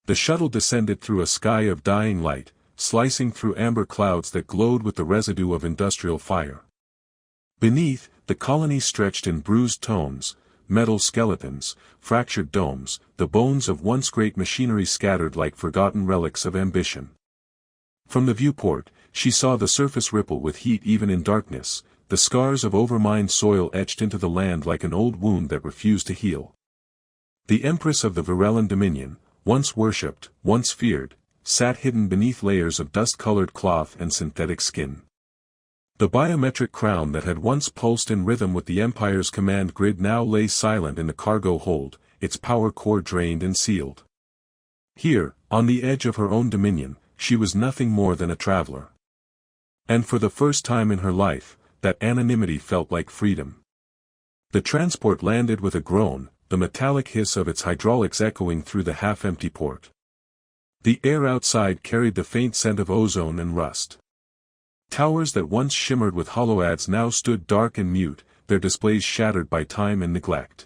The shuttle descended through a sky of dying light, slicing through amber clouds that glowed with the residue of industrial fire. Beneath, the colony stretched in bruised tones, metal skeletons, fractured domes, the bones of once great machinery scattered like forgotten relics of ambition. From the viewport, she saw the surface ripple with heat even in darkness, the scars of overmined soil etched into the land like an old wound that refused to heal. The Empress of the Varellan Dominion, once worshipped, once feared, sat hidden beneath layers of dust-colored cloth and synthetic skin. The biometric crown that had once pulsed in rhythm with the Empire's command grid now lay silent in the cargo hold, its power core drained and sealed. Here, on the edge of her own dominion, she was nothing more than a traveler. And for the first time in her life, that anonymity felt like freedom. The transport landed with a groan, the metallic hiss of its hydraulics echoing through the half-empty port. The air outside carried the faint scent of ozone and rust. Towers that once shimmered with holoads now stood dark and mute, their displays shattered by time and neglect.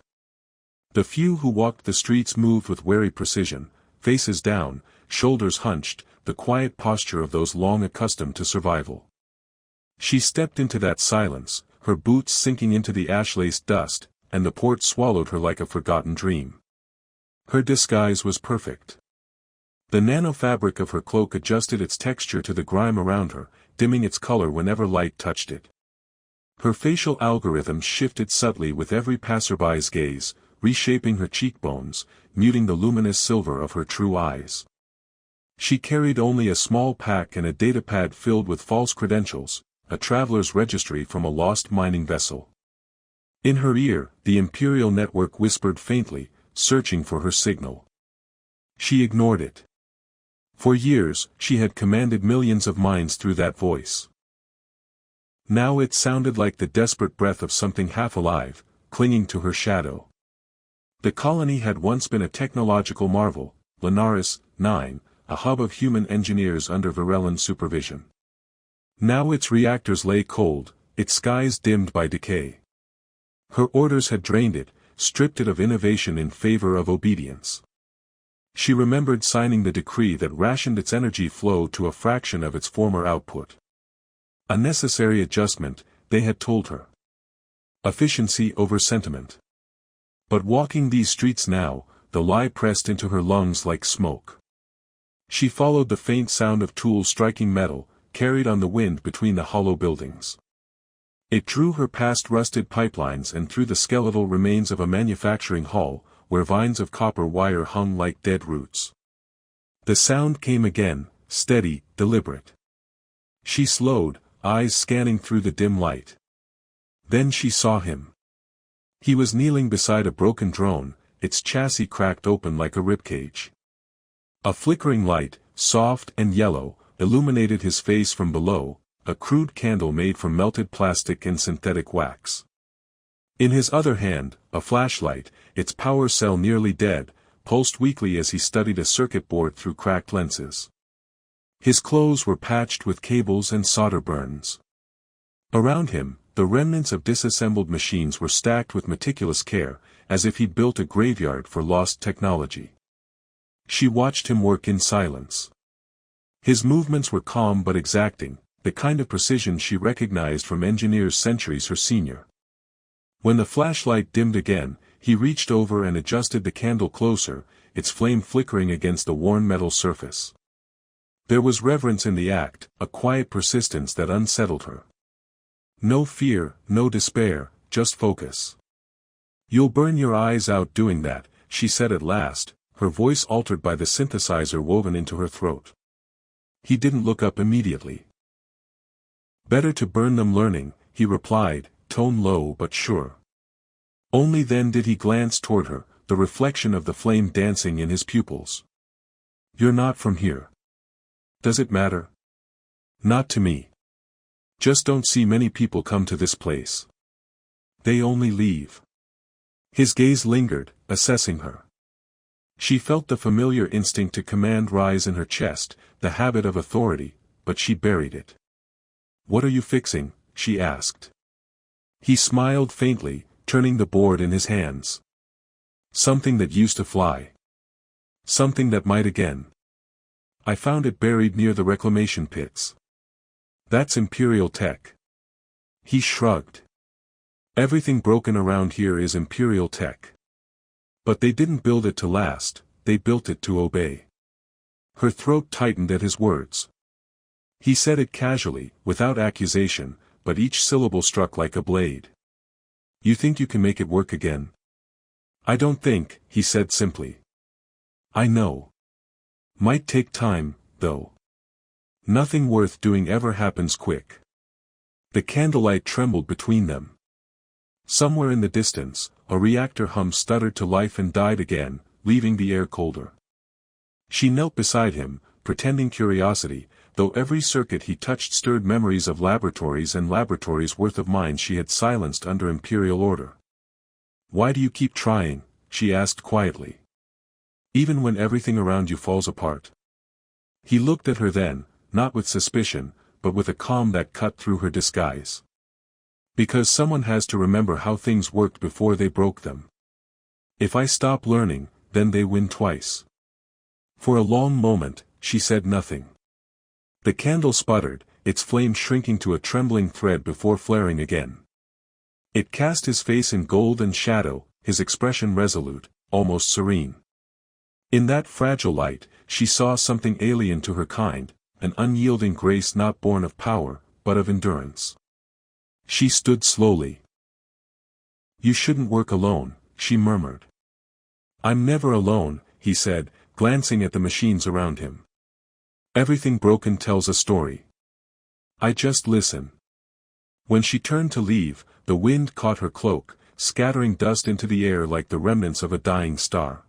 The few who walked the streets moved with wary precision, faces down, shoulders hunched, the quiet posture of those long accustomed to survival. She stepped into that silence, her boots sinking into the ash-laced dust, and the port swallowed her like a forgotten dream. Her disguise was perfect. The nanofabric of her cloak adjusted its texture to the grime around her, dimming its color whenever light touched it. Her facial algorithms shifted subtly with every passerby's gaze, reshaping her cheekbones, muting the luminous silver of her true eyes. She carried only a small pack and a datapad filled with false credentials, a traveler's registry from a lost mining vessel. In her ear, the Imperial network whispered faintly, searching for her signal. She ignored it. For years, she had commanded millions of minds through that voice. Now it sounded like the desperate breath of something half alive, clinging to her shadow. The colony had once been a technological marvel, Linares 9, a hub of human engineers under Varellan supervision. Now its reactors lay cold, its skies dimmed by decay. Her orders had drained it, stripped it of innovation in favor of obedience. She remembered signing the decree that rationed its energy flow to a fraction of its former output. A necessary adjustment, they had told her. Efficiency over sentiment. But walking these streets now, the lie pressed into her lungs like smoke. She followed the faint sound of tools striking metal, carried on the wind between the hollow buildings. It drew her past rusted pipelines and through the skeletal remains of a manufacturing hall, where vines of copper wire hung like dead roots. The sound came again, steady, deliberate. She slowed, eyes scanning through the dim light. Then she saw him. He was kneeling beside a broken drone, its chassis cracked open like a ribcage. A flickering light, soft and yellow, illuminated his face from below, a crude candle made from melted plastic and synthetic wax. In his other hand, a flashlight, its power cell nearly dead, pulsed weakly as he studied a circuit board through cracked lenses. His clothes were patched with cables and solder burns. Around him, the remnants of disassembled machines were stacked with meticulous care, as if he'd built a graveyard for lost technology. She watched him work in silence. His movements were calm but exacting, the kind of precision she recognized from engineers centuries her senior. When the flashlight dimmed again, he reached over and adjusted the candle closer, its flame flickering against the worn metal surface. There was reverence in the act, a quiet persistence that unsettled her. No fear, no despair, just focus. "You'll burn your eyes out doing that," she said at last, her voice altered by the synthesizer woven into her throat. He didn't look up immediately. "Better to burn them learning," he replied, tone low but sure. Only then did he glance toward her, the reflection of the flame dancing in his pupils. "You're not from here. Does it matter?" "Not to me. Just don't see many people come to this place. They only leave." His gaze lingered, assessing her. She felt the familiar instinct to command rise in her chest, the habit of authority, but she buried it. "What are you fixing?" she asked. He smiled faintly, turning the board in his hands. "Something that used to fly." Something that might again. I found it buried near the reclamation pits. That's Imperial tech. He shrugged. Everything broken around here is Imperial tech. But they didn't build it to last, they built it to obey. Her throat tightened at his words. He said it casually, without accusation, but each syllable struck like a blade. You think you can make it work again? I don't think, he said simply. I know. Might take time, though. Nothing worth doing ever happens quick. The candlelight trembled between them. Somewhere in the distance, a reactor hum stuttered to life and died again, leaving the air colder. She knelt beside him, pretending curiosity, though every circuit he touched stirred memories of laboratories and laboratories worth of minds she had silenced under Imperial order. Why do you keep trying? She asked quietly. Even when everything around you falls apart. He looked at her then, not with suspicion, but with a calm that cut through her disguise. Because someone has to remember how things worked before they broke them. If I stop learning, then they win twice. For a long moment, she said nothing. The candle sputtered, its flame shrinking to a trembling thread before flaring again. It cast his face in gold and shadow, his expression resolute, almost serene. In that fragile light, she saw something alien to her kind, an unyielding grace not born of power, but of endurance. She stood slowly. You shouldn't work alone, she murmured. I'm never alone, he said, glancing at the machines around him. Everything broken tells a story. I just listen. When she turned to leave, the wind caught her cloak, scattering dust into the air like the remnants of a dying star.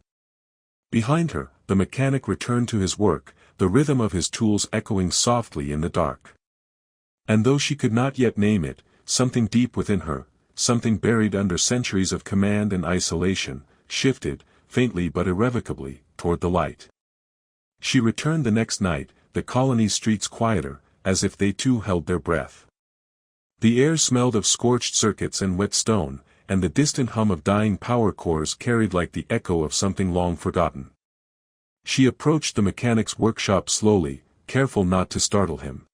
Behind her, the mechanic returned to his work, the rhythm of his tools echoing softly in the dark. And though she could not yet name it, something deep within her, something buried under centuries of command and isolation, shifted, faintly but irrevocably, toward the light. She returned the next night, the colony's streets quieter, as if they too held their breath. The air smelled of scorched circuits and wet stone, and the distant hum of dying power cores carried like the echo of something long forgotten. She approached the mechanic's workshop slowly, careful not to startle him.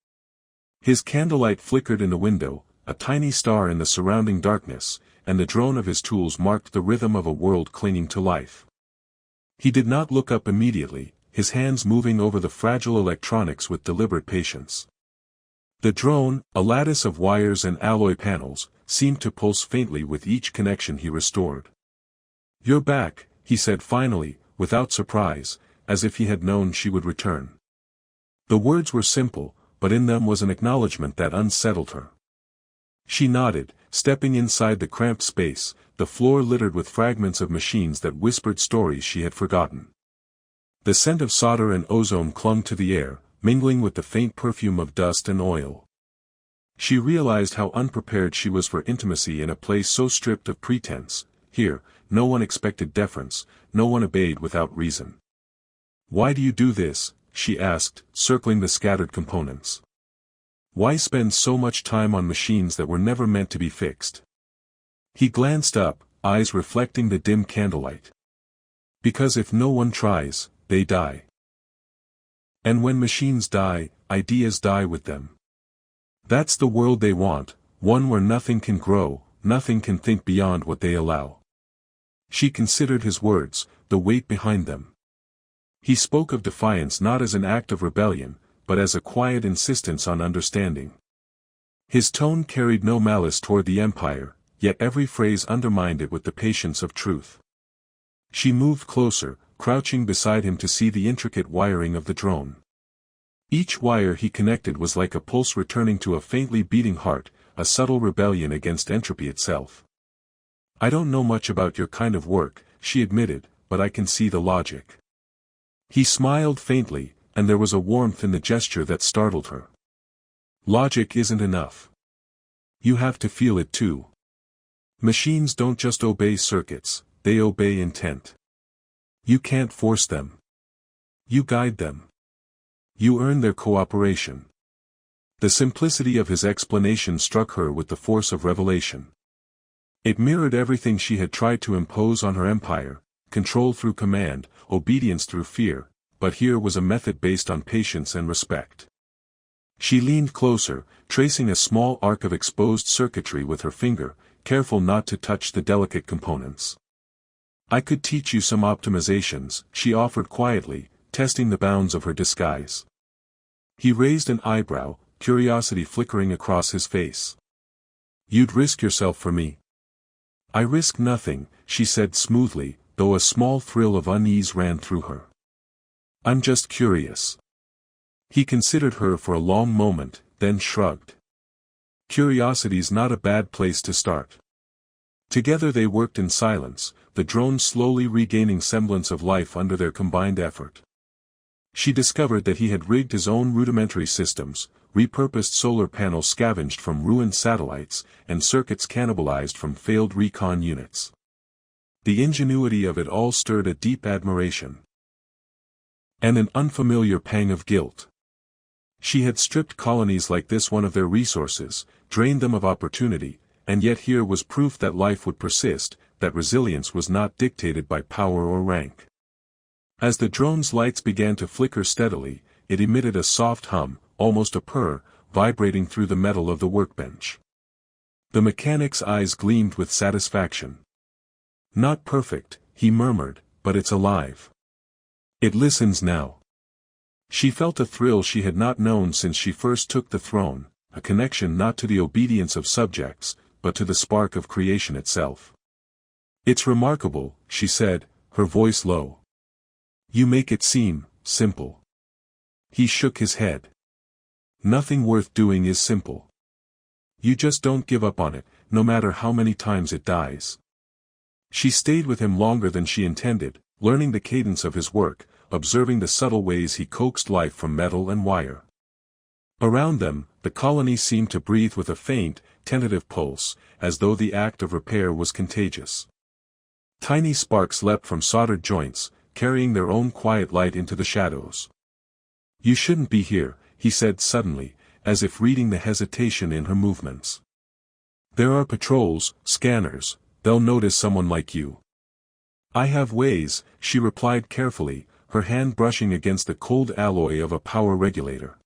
His candlelight flickered in the window, a tiny star in the surrounding darkness, and the drone of his tools marked the rhythm of a world clinging to life. He did not look up immediately, his hands moving over the fragile electronics with deliberate patience. The drone, a lattice of wires and alloy panels, seemed to pulse faintly with each connection he restored. You're back, he said finally, without surprise, as if he had known she would return. The words were simple, but in them was an acknowledgement that unsettled her. She nodded, stepping inside the cramped space, the floor littered with fragments of machines that whispered stories she had forgotten. The scent of solder and ozone clung to the air, mingling with the faint perfume of dust and oil. She realized how unprepared she was for intimacy in a place so stripped of pretense. Here, no one expected deference, no one obeyed without reason. Why do you do this? She asked, circling the scattered components. Why spend so much time on machines that were never meant to be fixed? He glanced up, eyes reflecting the dim candlelight. Because if no one tries, they die. And when machines die, ideas die with them. That's the world they want, one where nothing can grow, nothing can think beyond what they allow. She considered his words, the weight behind them. He spoke of defiance not as an act of rebellion, but as a quiet insistence on understanding. His tone carried no malice toward the Empire, yet every phrase undermined it with the patience of truth. She moved closer, crouching beside him to see the intricate wiring of the drone. Each wire he connected was like a pulse returning to a faintly beating heart, a subtle rebellion against entropy itself. I don't know much about your kind of work, she admitted, but I can see the logic. He smiled faintly, and there was a warmth in the gesture that startled her. Logic isn't enough. You have to feel it too. Machines don't just obey circuits, they obey intent. You can't force them. You guide them. You earn their cooperation. The simplicity of his explanation struck her with the force of revelation. It mirrored everything she had tried to impose on her empire, control through command, obedience through fear, but here was a method based on patience and respect. She leaned closer, tracing a small arc of exposed circuitry with her finger, careful not to touch the delicate components. "I could teach you some optimizations," she offered quietly, testing the bounds of her disguise. He raised an eyebrow, curiosity flickering across his face. "You'd risk yourself for me?" "I risk nothing," she said smoothly, though a small thrill of unease ran through her. "I'm just curious." He considered her for a long moment, then shrugged. "Curiosity's not a bad place to start." Together they worked in silence, the drones slowly regaining semblance of life under their combined effort. She discovered that he had rigged his own rudimentary systems, repurposed solar panels scavenged from ruined satellites, and circuits cannibalized from failed recon units. The ingenuity of it all stirred a deep admiration. And an unfamiliar pang of guilt. She had stripped colonies like this one of their resources, drained them of opportunity, and yet here was proof that life would persist, that resilience was not dictated by power or rank. As the drone's lights began to flicker steadily, it emitted a soft hum, almost a purr, vibrating through the metal of the workbench. The mechanic's eyes gleamed with satisfaction. "Not perfect," he murmured, "but it's alive. It listens now." She felt a thrill she had not known since she first took the throne, a connection not to the obedience of subjects, but to the spark of creation itself. "It's remarkable," she said, her voice low. "You make it seem simple." He shook his head. "Nothing worth doing is simple. You just don't give up on it, no matter how many times it dies." She stayed with him longer than she intended, learning the cadence of his work, observing the subtle ways he coaxed life from metal and wire. Around them, the colony seemed to breathe with a faint, tentative pulse, as though the act of repair was contagious. Tiny sparks leapt from soldered joints, carrying their own quiet light into the shadows. "You shouldn't be here," he said suddenly, as if reading the hesitation in her movements. "There are patrols, scanners, they'll notice someone like you." "I have ways," she replied carefully, her hand brushing against the cold alloy of a power regulator.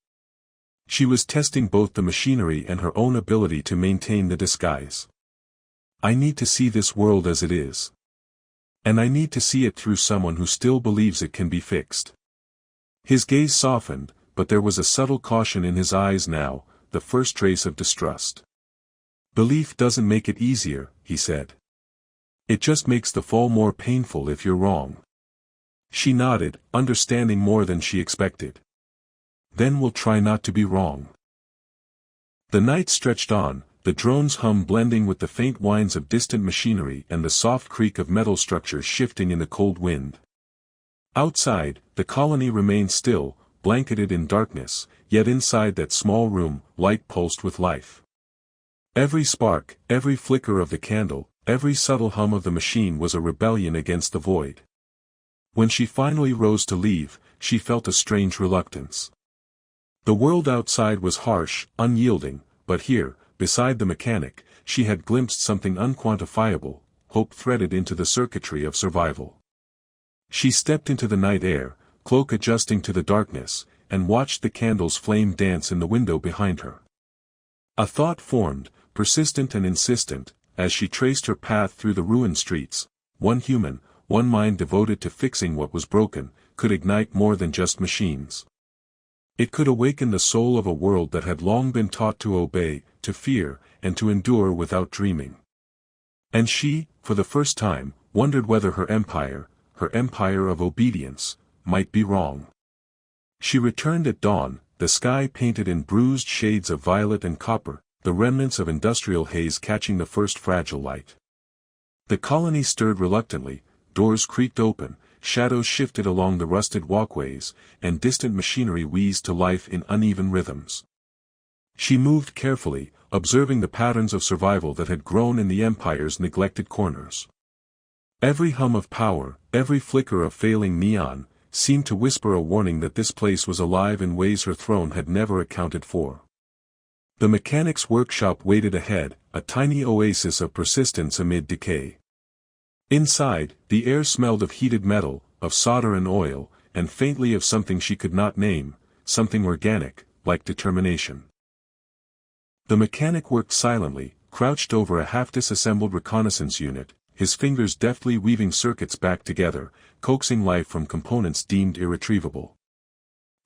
She was testing both the machinery and her own ability to maintain the disguise. "I need to see this world as it is. And I need to see it through someone who still believes it can be fixed." His gaze softened, but there was a subtle caution in his eyes now, the first trace of distrust. "Belief doesn't make it easier," he said. "It just makes the fall more painful if you're wrong." She nodded, understanding more than she expected. "Then we'll try not to be wrong." The night stretched on, the drone's hum blending with the faint whines of distant machinery and the soft creak of metal structures shifting in the cold wind. Outside, the colony remained still, blanketed in darkness, yet inside that small room, light pulsed with life. Every spark, every flicker of the candle, every subtle hum of the machine was a rebellion against the void. When she finally rose to leave, she felt a strange reluctance. The world outside was harsh, unyielding, but here, beside the mechanic, she had glimpsed something unquantifiable, hope threaded into the circuitry of survival. She stepped into the night air, cloak adjusting to the darkness, and watched the candle's flame dance in the window behind her. A thought formed, persistent and insistent, as she traced her path through the ruined streets. One human, one mind devoted to fixing what was broken, could ignite more than just machines. It could awaken the soul of a world that had long been taught to obey, to fear, and to endure without dreaming. And she, for the first time, wondered whether her empire of obedience, might be wrong. She returned at dawn, the sky painted in bruised shades of violet and copper, the remnants of industrial haze catching the first fragile light. The colony stirred reluctantly, doors creaked open, shadows shifted along the rusted walkways, and distant machinery wheezed to life in uneven rhythms. She moved carefully, observing the patterns of survival that had grown in the empire's neglected corners. Every hum of power, every flicker of failing neon, seemed to whisper a warning that this place was alive in ways her throne had never accounted for. The mechanic's workshop waited ahead, a tiny oasis of persistence amid decay. Inside, the air smelled of heated metal, of solder and oil, and faintly of something she could not name, something organic, like determination. The mechanic worked silently, crouched over a half-disassembled reconnaissance unit, his fingers deftly weaving circuits back together, coaxing life from components deemed irretrievable.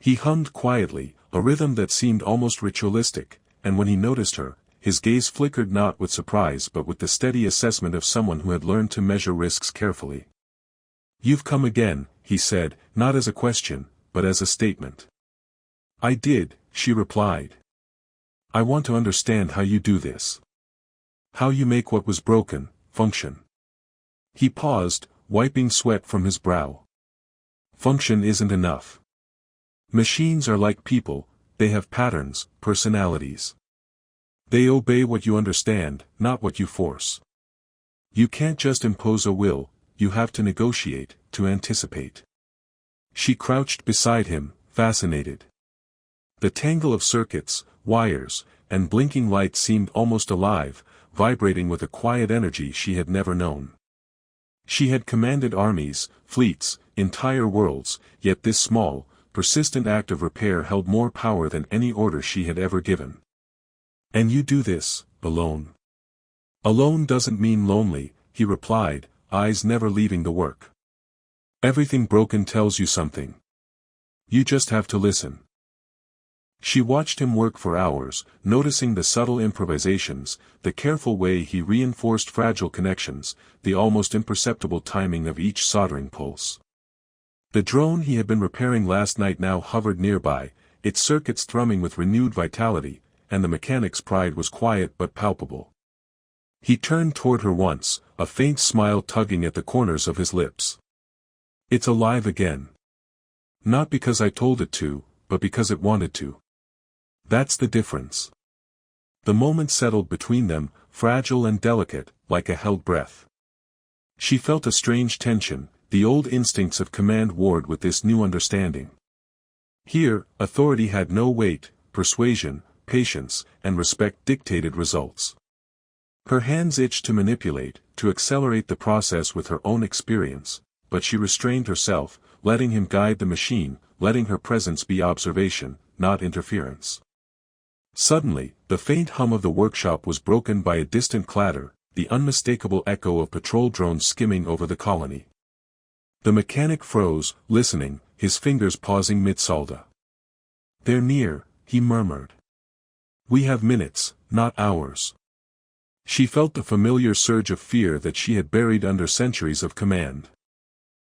He hummed quietly, a rhythm that seemed almost ritualistic, and when he noticed her, his gaze flickered not with surprise but with the steady assessment of someone who had learned to measure risks carefully. "You've come again," he said, not as a question, but as a statement. "I did," she replied. "I want to understand how you do this. How you make what was broken, function." He paused, wiping sweat from his brow. "Function isn't enough. Machines are like people, they have patterns, personalities. They obey what you understand, not what you force. You can't just impose a will, you have to negotiate, to anticipate." She crouched beside him, fascinated. The tangle of circuits, wires, and blinking lights seemed almost alive, vibrating with a quiet energy she had never known. She had commanded armies, fleets, entire worlds, yet this small, persistent act of repair held more power than any order she had ever given. "And you do this, alone?" "Alone doesn't mean lonely," he replied, eyes never leaving the work. "Everything broken tells you something. You just have to listen." She watched him work for hours, noticing the subtle improvisations, the careful way he reinforced fragile connections, the almost imperceptible timing of each soldering pulse. The drone he had been repairing last night now hovered nearby, its circuits thrumming with renewed vitality, and the mechanic's pride was quiet but palpable. He turned toward her once, a faint smile tugging at the corners of his lips. "It's alive again. Not because I told it to, but because it wanted to. That's the difference." The moment settled between them, fragile and delicate, like a held breath. She felt a strange tension, the old instincts of command warred with this new understanding. Here, authority had no weight, persuasion, patience, and respect dictated results. Her hands itched to manipulate, to accelerate the process with her own experience, but she restrained herself, letting him guide the machine, letting her presence be observation, not interference. Suddenly, the faint hum of the workshop was broken by a distant clatter, the unmistakable echo of patrol drones skimming over the colony. The mechanic froze, listening, his fingers pausing mid-solda. "They're near," he murmured. "We have minutes, not hours." She felt the familiar surge of fear that she had buried under centuries of command.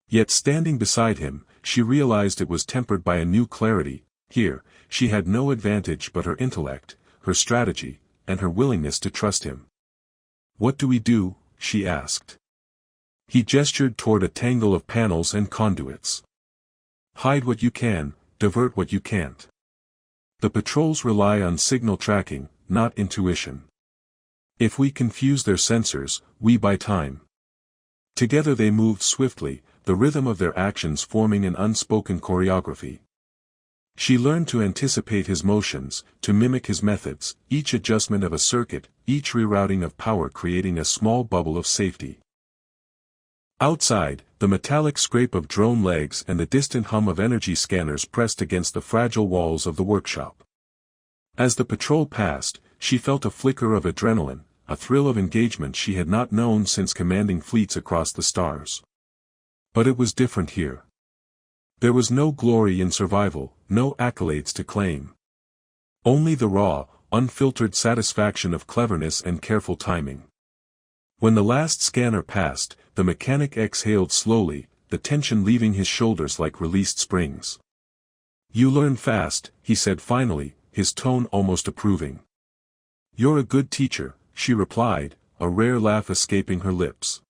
Yet standing beside him, she realized it was tempered by a new clarity. Here, she had no advantage but her intellect, her strategy, and her willingness to trust him. "What do we do?" she asked. He gestured toward a tangle of panels and conduits. "Hide what you can, divert what you can't. The patrols rely on signal tracking, not intuition. If we confuse their sensors, we buy time." Together they moved swiftly, the rhythm of their actions forming an unspoken choreography. She learned to anticipate his motions, to mimic his methods, each adjustment of a circuit, each rerouting of power creating a small bubble of safety. Outside, the metallic scrape of drone legs and the distant hum of energy scanners pressed against the fragile walls of the workshop. As the patrol passed, she felt a flicker of adrenaline, a thrill of engagement she had not known since commanding fleets across the stars. But it was different here. There was no glory in survival, no accolades to claim. Only the raw, unfiltered satisfaction of cleverness and careful timing. When the last scanner passed, the mechanic exhaled slowly, the tension leaving his shoulders like released springs. "You learn fast," he said finally, his tone almost approving. "You're a good teacher," she replied, a rare laugh escaping her lips.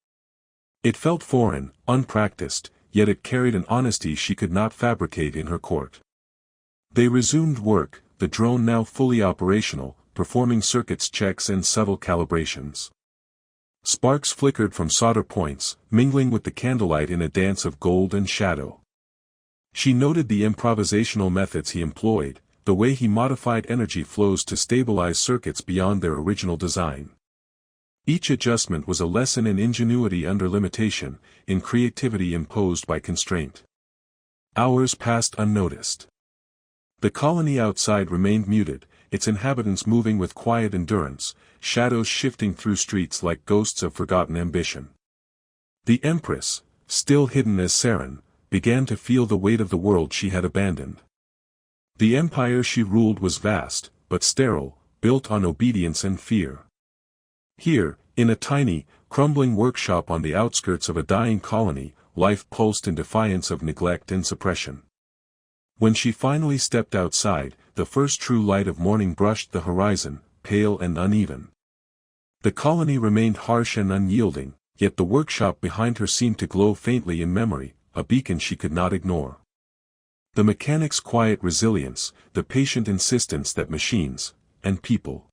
It felt foreign, unpracticed, yet it carried an honesty she could not fabricate in her court. They resumed work, the drone now fully operational, performing circuits checks and subtle calibrations. Sparks flickered from solder points, mingling with the candlelight in a dance of gold and shadow. She noted the improvisational methods he employed, the way he modified energy flows to stabilize circuits beyond their original design. Each adjustment was a lesson in ingenuity under limitation, in creativity imposed by constraint. Hours passed unnoticed. The colony outside remained muted, its inhabitants moving with quiet endurance, shadows shifting through streets like ghosts of forgotten ambition. The Empress, still hidden as Saren, began to feel the weight of the world she had abandoned. The empire she ruled was vast, but sterile, built on obedience and fear. Here, in a tiny, crumbling workshop on the outskirts of a dying colony, life pulsed in defiance of neglect and suppression. When she finally stepped outside, the first true light of morning brushed the horizon, pale and uneven. The colony remained harsh and unyielding, yet the workshop behind her seemed to glow faintly in memory, a beacon she could not ignore. The mechanic's quiet resilience, the patient insistence that machines, and people,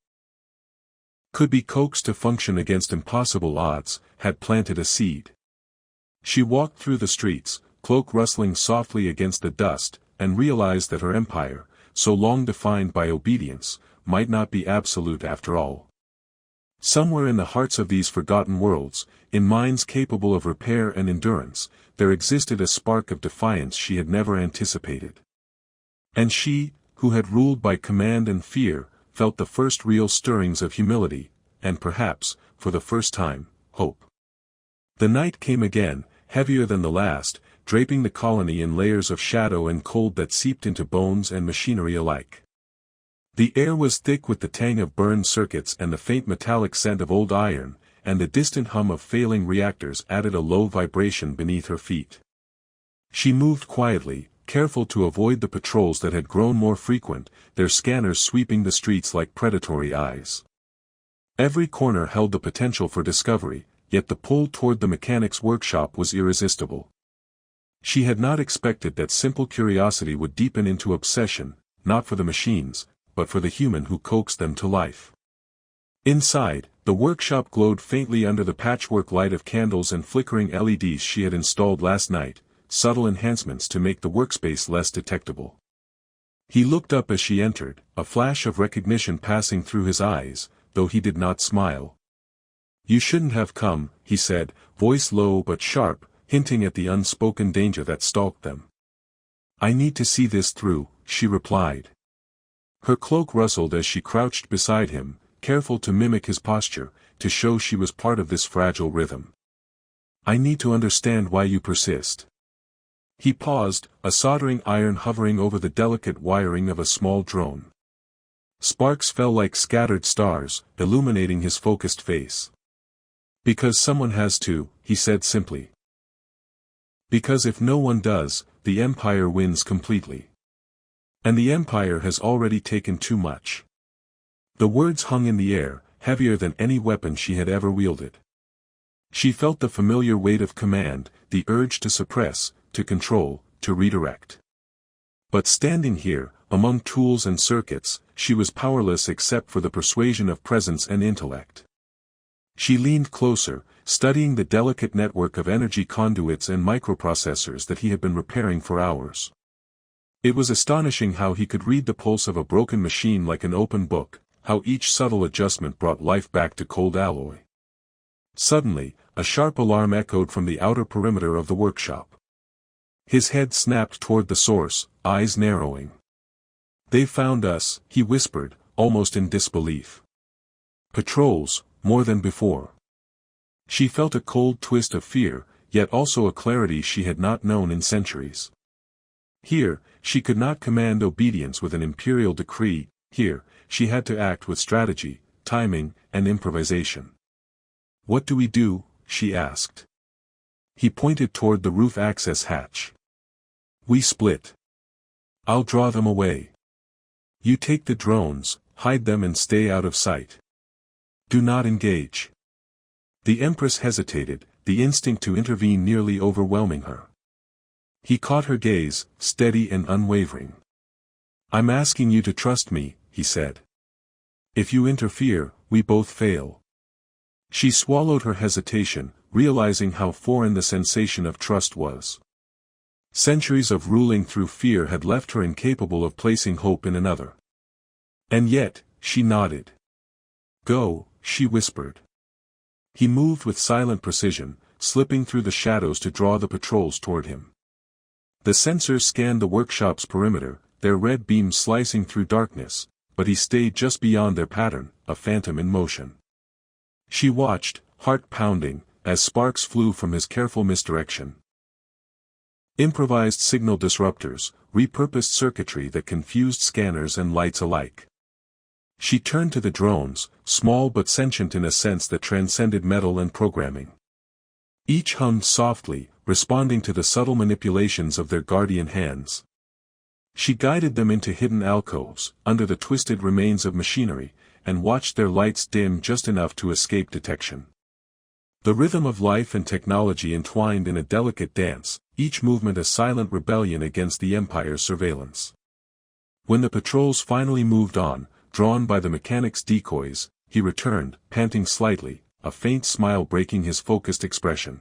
could be coaxed to function against impossible odds, had planted a seed. She walked through the streets, cloak rustling softly against the dust, and realized that her empire, so long defined by obedience, might not be absolute after all. Somewhere in the hearts of these forgotten worlds, in minds capable of repair and endurance, there existed a spark of defiance she had never anticipated. And she, who had ruled by command and fear, felt the first real stirrings of humility, and perhaps, for the first time, hope. The night came again, heavier than the last, draping the colony in layers of shadow and cold that seeped into bones and machinery alike. The air was thick with the tang of burned circuits and the faint metallic scent of old iron, and the distant hum of failing reactors added a low vibration beneath her feet. She moved quietly, careful to avoid the patrols that had grown more frequent, their scanners sweeping the streets like predatory eyes. Every corner held the potential for discovery, yet the pull toward the mechanic's workshop was irresistible. She had not expected that simple curiosity would deepen into obsession, not for the machines, but for the human who coaxed them to life. Inside, the workshop glowed faintly under the patchwork light of candles and flickering LEDs she had installed last night, subtle enhancements to make the workspace less detectable. He looked up as she entered, a flash of recognition passing through his eyes, though he did not smile. "You shouldn't have come," he said, voice low but sharp, hinting at the unspoken danger that stalked them. "I need to see this through," she replied. Her cloak rustled as she crouched beside him, careful to mimic his posture, to show she was part of this fragile rhythm. "I need to understand why you persist." He paused, a soldering iron hovering over the delicate wiring of a small drone. Sparks fell like scattered stars, illuminating his focused face. "Because someone has to," he said simply. "Because if no one does, the Empire wins completely. And the Empire has already taken too much." The words hung in the air, heavier than any weapon she had ever wielded. She felt the familiar weight of command, the urge to suppress, to control, to redirect. But standing here, among tools and circuits, she was powerless except for the persuasion of presence and intellect. She leaned closer, studying the delicate network of energy conduits and microprocessors that he had been repairing for hours. It was astonishing how he could read the pulse of a broken machine like an open book, how each subtle adjustment brought life back to cold alloy. Suddenly, a sharp alarm echoed from the outer perimeter of the workshop. His head snapped toward the source, eyes narrowing. "They've found us," he whispered, almost in disbelief. "Patrols, more than before." She felt a cold twist of fear, yet also a clarity she had not known in centuries. Here, she could not command obedience with an imperial decree, here, she had to act with strategy, timing, and improvisation. "What do we do?" she asked. He pointed toward the roof access hatch. "We split. I'll draw them away. You take the drones, hide them and stay out of sight. Do not engage." The Empress hesitated, the instinct to intervene nearly overwhelming her. He caught her gaze, steady and unwavering. "I'm asking you to trust me," he said. "If you interfere, we both fail." She swallowed her hesitation, realizing how foreign the sensation of trust was. Centuries of ruling through fear had left her incapable of placing hope in another. And yet, she nodded. "Go," she whispered. He moved with silent precision, slipping through the shadows to draw the patrols toward him. The sensors scanned the workshop's perimeter, their red beams slicing through darkness, but he stayed just beyond their pattern, a phantom in motion. She watched, heart pounding, as sparks flew from his careful misdirection. Improvised signal disruptors, repurposed circuitry that confused scanners and lights alike. She turned to the drones, small but sentient in a sense that transcended metal and programming. Each hummed softly, responding to the subtle manipulations of their guardian hands. She guided them into hidden alcoves, under the twisted remains of machinery, and watched their lights dim just enough to escape detection. The rhythm of life and technology entwined in a delicate dance, each movement a silent rebellion against the Empire's surveillance. When the patrols finally moved on, drawn by the mechanic's decoys, he returned, panting slightly, a faint smile breaking his focused expression.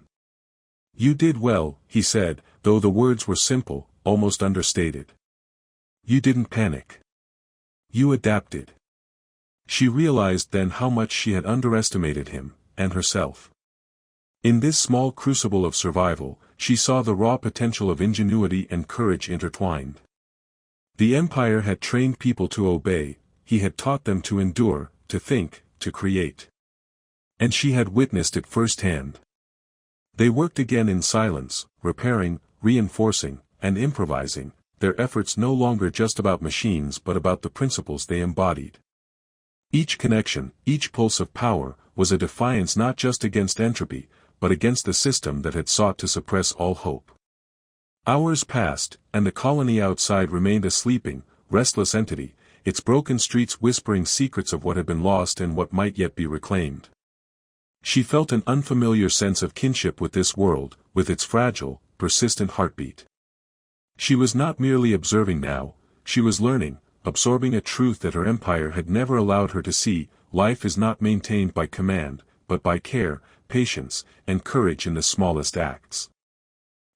"You did well," he said, though the words were simple, almost understated. "You didn't panic. You adapted." She realized then how much she had underestimated him, and herself. In this small crucible of survival, she saw the raw potential of ingenuity and courage intertwined. The Empire had trained people to obey, he had taught them to endure, to think, to create. And she had witnessed it firsthand. They worked again in silence, repairing, reinforcing, and improvising, their efforts no longer just about machines but about the principles they embodied. Each connection, each pulse of power, was a defiance not just against entropy, but against the system that had sought to suppress all hope. Hours passed, and the colony outside remained a sleeping, restless entity, its broken streets whispering secrets of what had been lost and what might yet be reclaimed. She felt an unfamiliar sense of kinship with this world, with its fragile, persistent heartbeat. She was not merely observing now, she was learning, absorbing a truth that her empire had never allowed her to see: life is not maintained by command, but by care, patience, and courage in the smallest acts.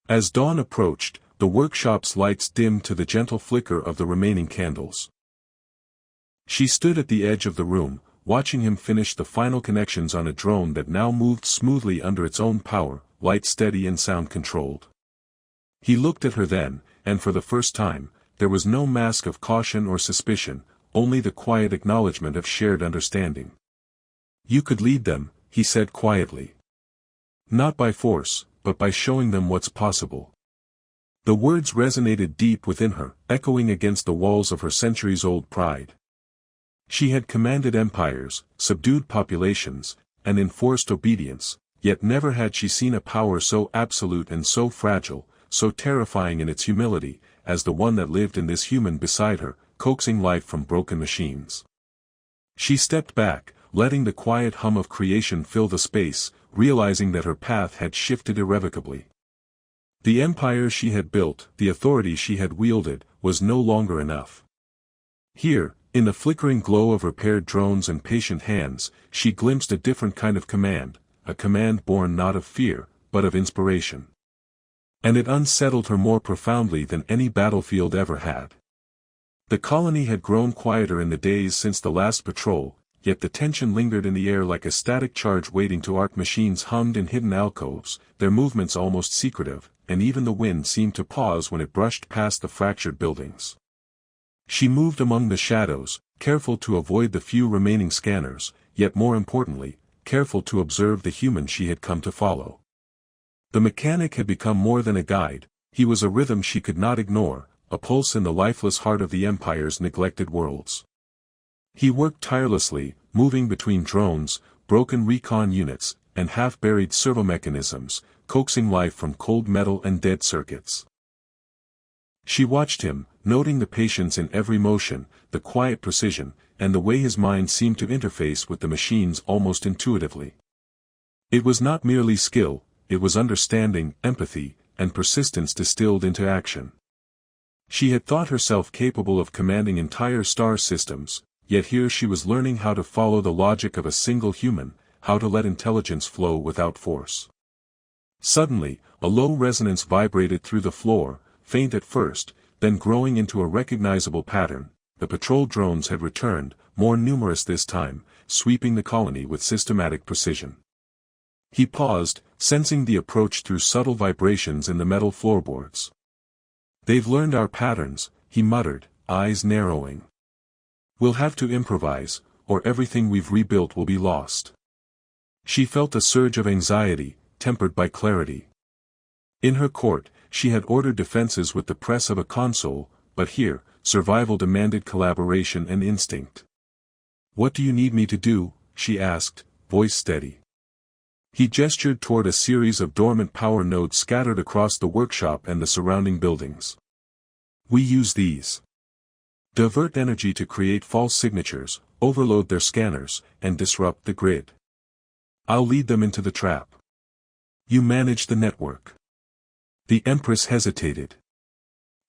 As dawn approached, the workshop's lights dimmed to the gentle flicker of the remaining candles. She stood at the edge of the room, watching him finish the final connections on a drone that now moved smoothly under its own power, light steady and sound controlled. He looked at her then, and for the first time, there was no mask of caution or suspicion, only the quiet acknowledgement of shared understanding. "You could lead them," he said quietly. "Not by force, but by showing them what's possible." The words resonated deep within her, echoing against the walls of her centuries-old pride. She had commanded empires, subdued populations, and enforced obedience, yet never had she seen a power so absolute and so fragile, so terrifying in its humility, as the one that lived in this human beside her, coaxing life from broken machines. She stepped back, letting the quiet hum of creation fill the space, realizing that her path had shifted irrevocably. The empire she had built, the authority she had wielded, was no longer enough. Here, in the flickering glow of repaired drones and patient hands, she glimpsed a different kind of command, a command born not of fear, but of inspiration. And it unsettled her more profoundly than any battlefield ever had. The colony had grown quieter in the days since the last patrol, yet the tension lingered in the air like a static charge waiting to arc. Machines hummed in hidden alcoves, their movements almost secretive, and even the wind seemed to pause when it brushed past the fractured buildings. She moved among the shadows, careful to avoid the few remaining scanners, yet more importantly, careful to observe the human she had come to follow. The mechanic had become more than a guide, he was a rhythm she could not ignore, a pulse in the lifeless heart of the Empire's neglected worlds. He worked tirelessly, moving between drones, broken recon units, and half-buried servomechanisms, coaxing life from cold metal and dead circuits. She watched him, noting the patience in every motion, the quiet precision, and the way his mind seemed to interface with the machines almost intuitively. It was not merely skill, it was understanding, empathy, and persistence distilled into action. She had thought herself capable of commanding entire star systems, yet here she was learning how to follow the logic of a single human, how to let intelligence flow without force. Suddenly, a low resonance vibrated through the floor, faint at first, then growing into a recognizable pattern. The patrol drones had returned, more numerous this time, sweeping the colony with systematic precision. He paused, sensing the approach through subtle vibrations in the metal floorboards. They've learned our patterns, he muttered, eyes narrowing. We'll have to improvise, or everything we've rebuilt will be lost. She felt a surge of anxiety, tempered by clarity. In her court, she had ordered defenses with the press of a console, but here, survival demanded collaboration and instinct. What do you need me to do? She asked, voice steady. He gestured toward a series of dormant power nodes scattered across the workshop and the surrounding buildings. We use these. Divert energy to create false signatures, overload their scanners, and disrupt the grid. I'll lead them into the trap. You manage the network. The Empress hesitated.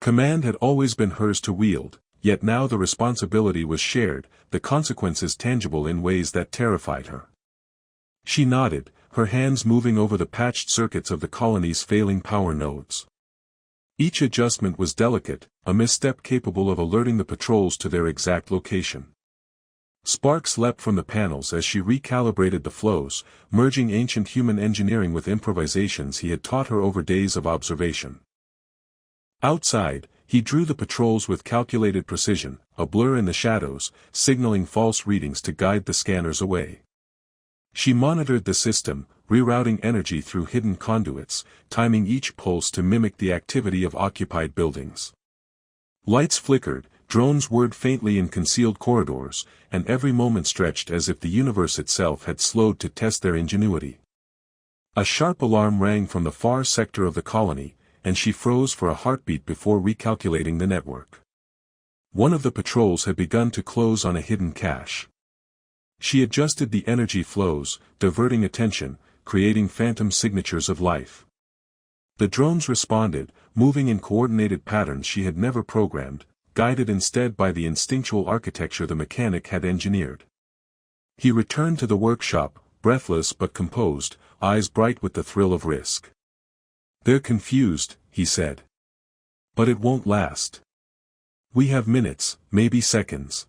Command had always been hers to wield, yet now the responsibility was shared, the consequences tangible in ways that terrified her. She nodded, her hands moving over the patched circuits of the colony's failing power nodes. Each adjustment was delicate, a misstep capable of alerting the patrols to their exact location. Sparks leapt from the panels as she recalibrated the flows, merging ancient human engineering with improvisations he had taught her over days of observation. Outside, he drew the patrols with calculated precision, a blur in the shadows, signaling false readings to guide the scanners away. She monitored the system, rerouting energy through hidden conduits, timing each pulse to mimic the activity of occupied buildings. Lights flickered, drones whirred faintly in concealed corridors, and every moment stretched as if the universe itself had slowed to test their ingenuity. A sharp alarm rang from the far sector of the colony, and she froze for a heartbeat before recalculating the network. One of the patrols had begun to close on a hidden cache. She adjusted the energy flows, diverting attention, creating phantom signatures of life. The drones responded, moving in coordinated patterns she had never programmed, guided instead by the instinctual architecture the mechanic had engineered. He returned to the workshop, breathless but composed, eyes bright with the thrill of risk. They're confused, he said. But it won't last. We have minutes, maybe seconds.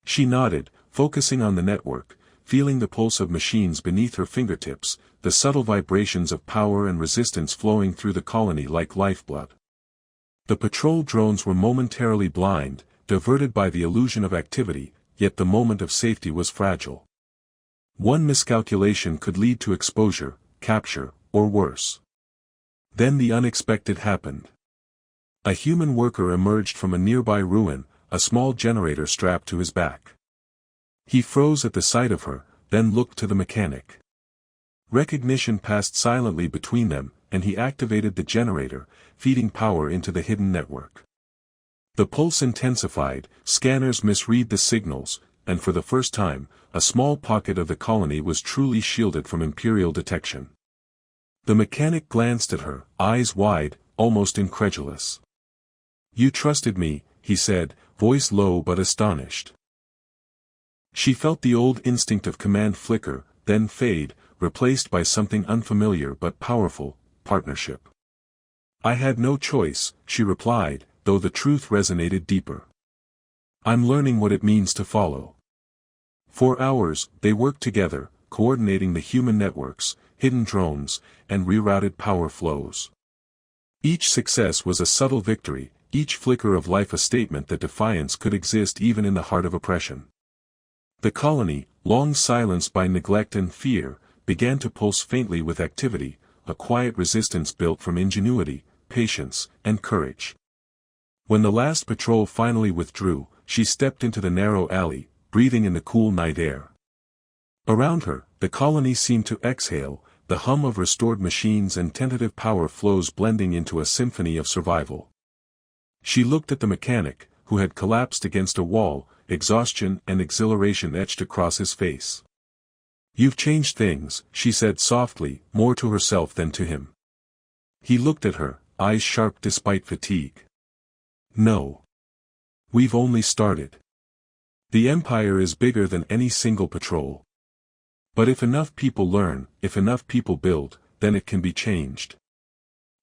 She nodded, focusing on the network, feeling the pulse of machines beneath her fingertips, the subtle vibrations of power and resistance flowing through the colony like lifeblood. The patrol drones were momentarily blind, diverted by the illusion of activity, yet the moment of safety was fragile. One miscalculation could lead to exposure, capture, or worse. Then the unexpected happened. A human worker emerged from a nearby ruin, a small generator strapped to his back. He froze at the sight of her, then looked to the mechanic. Recognition passed silently between them, and he activated the generator, feeding power into the hidden network. The pulse intensified, scanners misread the signals, and for the first time, a small pocket of the colony was truly shielded from Imperial detection. The mechanic glanced at her, eyes wide, almost incredulous. You trusted me, he said, voice low but astonished. She felt the old instinct of command flicker, then fade, replaced by something unfamiliar but powerful, partnership. I had no choice, she replied, though the truth resonated deeper. I'm learning what it means to follow. For hours, they worked together, coordinating the human networks, hidden drones, and rerouted power flows. Each success was a subtle victory, each flicker of life a statement that defiance could exist even in the heart of oppression. The colony, long silenced by neglect and fear, began to pulse faintly with activity, a quiet resistance built from ingenuity, patience, and courage. When the last patrol finally withdrew, she stepped into the narrow alley, breathing in the cool night air. Around her, the colony seemed to exhale, the hum of restored machines and tentative power flows blending into a symphony of survival. She looked at the mechanic, who had collapsed against a wall, exhaustion and exhilaration etched across his face. You've changed things, she said softly, more to herself than to him. He looked at her, eyes sharp despite fatigue. No. We've only started. The Empire is bigger than any single patrol. But if enough people learn, if enough people build, then it can be changed.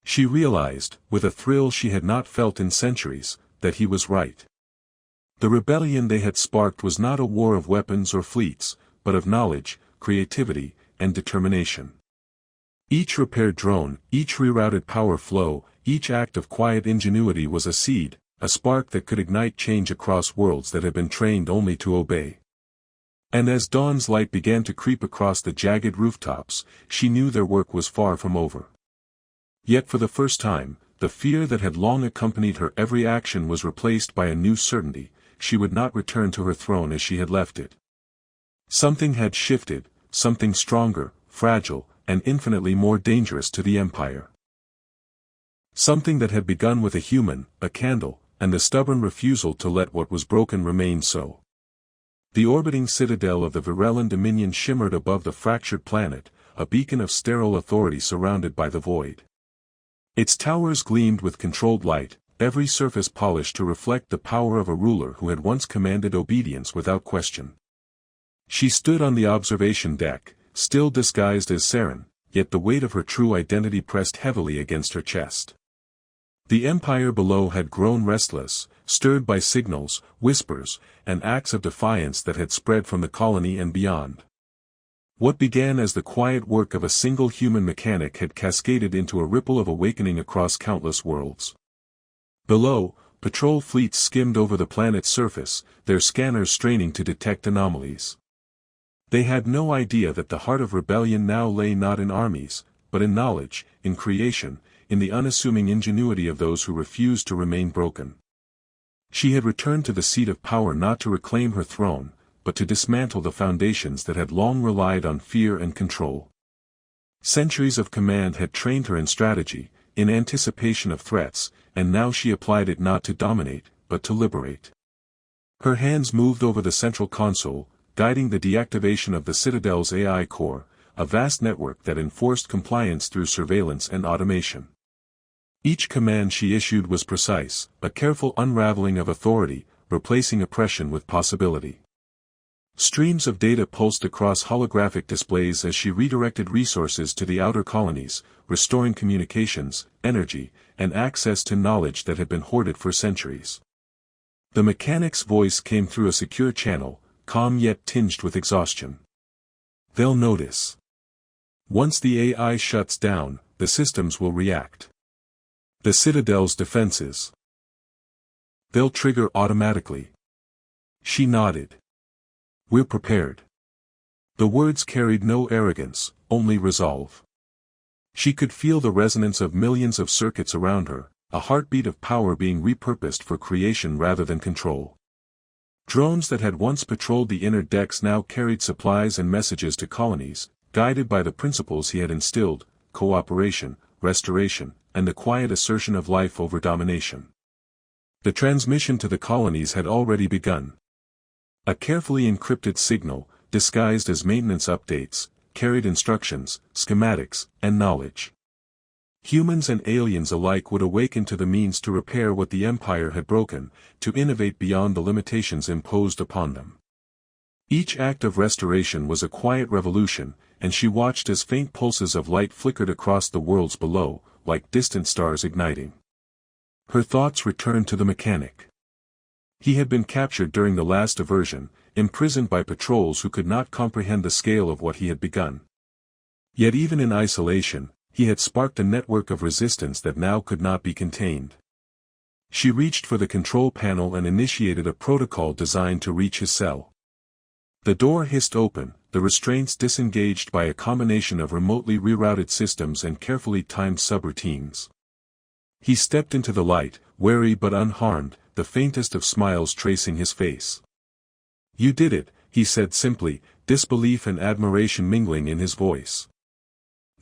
She realized, with a thrill she had not felt in centuries, that he was right. The rebellion they had sparked was not a war of weapons or fleets, but of knowledge, creativity, and determination. Each repaired drone, each rerouted power flow, each act of quiet ingenuity was a seed, a spark that could ignite change across worlds that had been trained only to obey. And as dawn's light began to creep across the jagged rooftops, she knew their work was far from over. Yet for the first time, the fear that had long accompanied her every action was replaced by a new certainty: she would not return to her throne as she had left it. Something had shifted, something stronger, fragile, and infinitely more dangerous to the Empire. Something that had begun with a human, a candle, and the stubborn refusal to let what was broken remain so. The orbiting citadel of the Virellan Dominion shimmered above the fractured planet, a beacon of sterile authority surrounded by the void. Its towers gleamed with controlled light, every surface polished to reflect the power of a ruler who had once commanded obedience without question. She stood on the observation deck, still disguised as Saren, yet the weight of her true identity pressed heavily against her chest. The empire below had grown restless, stirred by signals, whispers, and acts of defiance that had spread from the colony and beyond. What began as the quiet work of a single human mechanic had cascaded into a ripple of awakening across countless worlds. Below, patrol fleets skimmed over the planet's surface, their scanners straining to detect anomalies. They had no idea that the heart of rebellion now lay not in armies, but in knowledge, in creation, in the unassuming ingenuity of those who refused to remain broken. She had returned to the seat of power not to reclaim her throne, but to dismantle the foundations that had long relied on fear and control. Centuries of command had trained her in strategy, in anticipation of threats, and now she applied it not to dominate, but to liberate. Her hands moved over the central console, guiding the deactivation of the Citadel's AI core, a vast network that enforced compliance through surveillance and automation. Each command she issued was precise, a careful unraveling of authority, replacing oppression with possibility. Streams of data pulsed across holographic displays as she redirected resources to the outer colonies, restoring communications, energy, and access to knowledge that had been hoarded for centuries. The mechanic's voice came through a secure channel, calm yet tinged with exhaustion. They'll notice. Once the AI shuts down, the systems will react. The Citadel's defenses. They'll trigger automatically. She nodded. We're prepared. The words carried no arrogance, only resolve. She could feel the resonance of millions of circuits around her, a heartbeat of power being repurposed for creation rather than control. Drones that had once patrolled the inner decks now carried supplies and messages to colonies, guided by the principles he had instilled: cooperation, restoration, and the quiet assertion of life over domination. The transmission to the colonies had already begun. A carefully encrypted signal, disguised as maintenance updates, carried instructions, schematics, and knowledge. Humans and aliens alike would awaken to the means to repair what the Empire had broken, to innovate beyond the limitations imposed upon them. Each act of restoration was a quiet revolution, and she watched as faint pulses of light flickered across the worlds below, like distant stars igniting. Her thoughts returned to the mechanic. He had been captured during the last diversion, imprisoned by patrols who could not comprehend the scale of what he had begun. Yet even in isolation, he had sparked a network of resistance that now could not be contained. She reached for the control panel and initiated a protocol designed to reach his cell. The door hissed open, the restraints disengaged by a combination of remotely rerouted systems and carefully timed subroutines. He stepped into the light, wary but unharmed, the faintest of smiles tracing his face. "You did it," he said simply, disbelief and admiration mingling in his voice.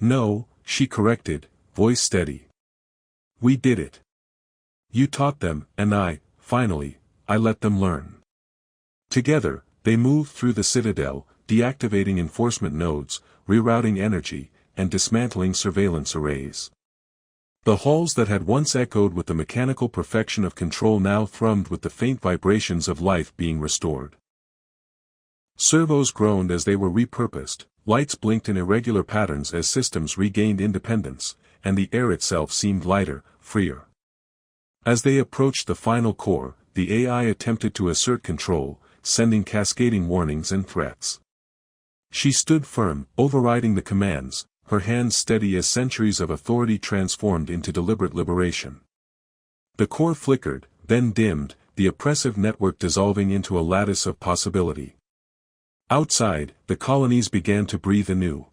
"No," she corrected, voice steady. "We did it. You taught them, and finally, I let them learn." Together, they moved through the Citadel, deactivating enforcement nodes, rerouting energy, and dismantling surveillance arrays. The halls that had once echoed with the mechanical perfection of control now thrummed with the faint vibrations of life being restored. Servos groaned as they were repurposed, lights blinked in irregular patterns as systems regained independence, and the air itself seemed lighter, freer. As they approached the final core, the AI attempted to assert control, sending cascading warnings and threats. She stood firm, overriding the commands, her hands steady as centuries of authority transformed into deliberate liberation. The core flickered, then dimmed, the oppressive network dissolving into a lattice of possibility. Outside, the colonies began to breathe anew.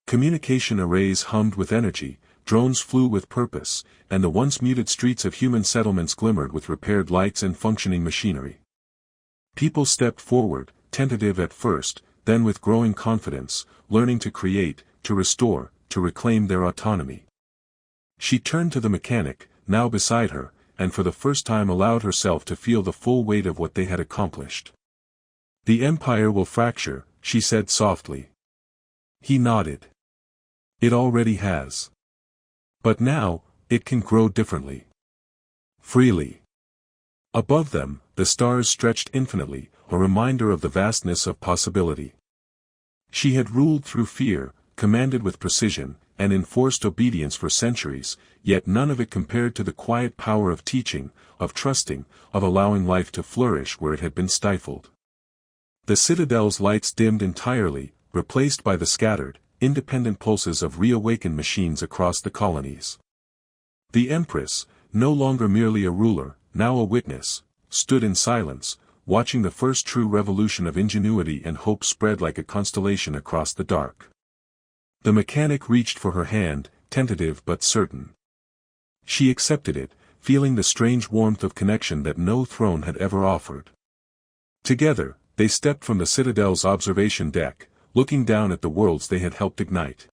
Communication arrays hummed with energy, drones flew with purpose, and the once muted streets of human settlements glimmered with repaired lights and functioning machinery. People stepped forward, tentative at first, then with growing confidence, learning to create, to restore, to reclaim their autonomy. She turned to the mechanic, now beside her, and for the first time allowed herself to feel the full weight of what they had accomplished. "The Empire will fracture," she said softly. He nodded. "It already has. But now, it can grow differently. Freely." Above them, the stars stretched infinitely, a reminder of the vastness of possibility. She had ruled through fear, commanded with precision, and enforced obedience for centuries, yet none of it compared to the quiet power of teaching, of trusting, of allowing life to flourish where it had been stifled. The Citadel's lights dimmed entirely, replaced by the scattered, independent pulses of reawakened machines across the colonies. The Empress, no longer merely a ruler, now a witness, stood in silence, watching the first true revolution of ingenuity and hope spread like a constellation across the dark. The mechanic reached for her hand, tentative but certain. She accepted it, feeling the strange warmth of connection that no throne had ever offered. Together, they stepped from the Citadel's observation deck, looking down at the worlds they had helped ignite.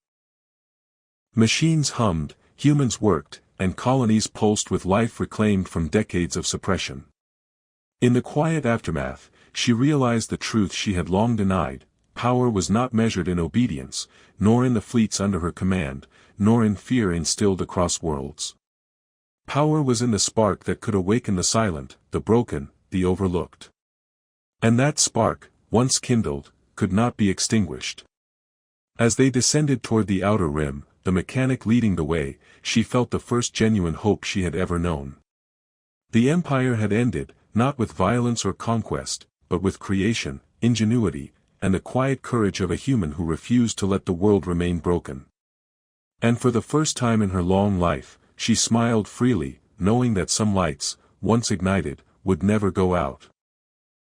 Machines hummed, humans worked, and colonies pulsed with life reclaimed from decades of suppression. In the quiet aftermath, she realized the truth she had long denied: power was not measured in obedience, nor in the fleets under her command, nor in fear instilled across worlds. Power was in the spark that could awaken the silent, the broken, the overlooked. And that spark, once kindled, could not be extinguished. As they descended toward the outer rim, the mechanic leading the way, she felt the first genuine hope she had ever known. The Empire had ended, not with violence or conquest, but with creation, ingenuity, and the quiet courage of a human who refused to let the world remain broken. And for the first time in her long life, she smiled freely, knowing that some lights, once ignited, would never go out.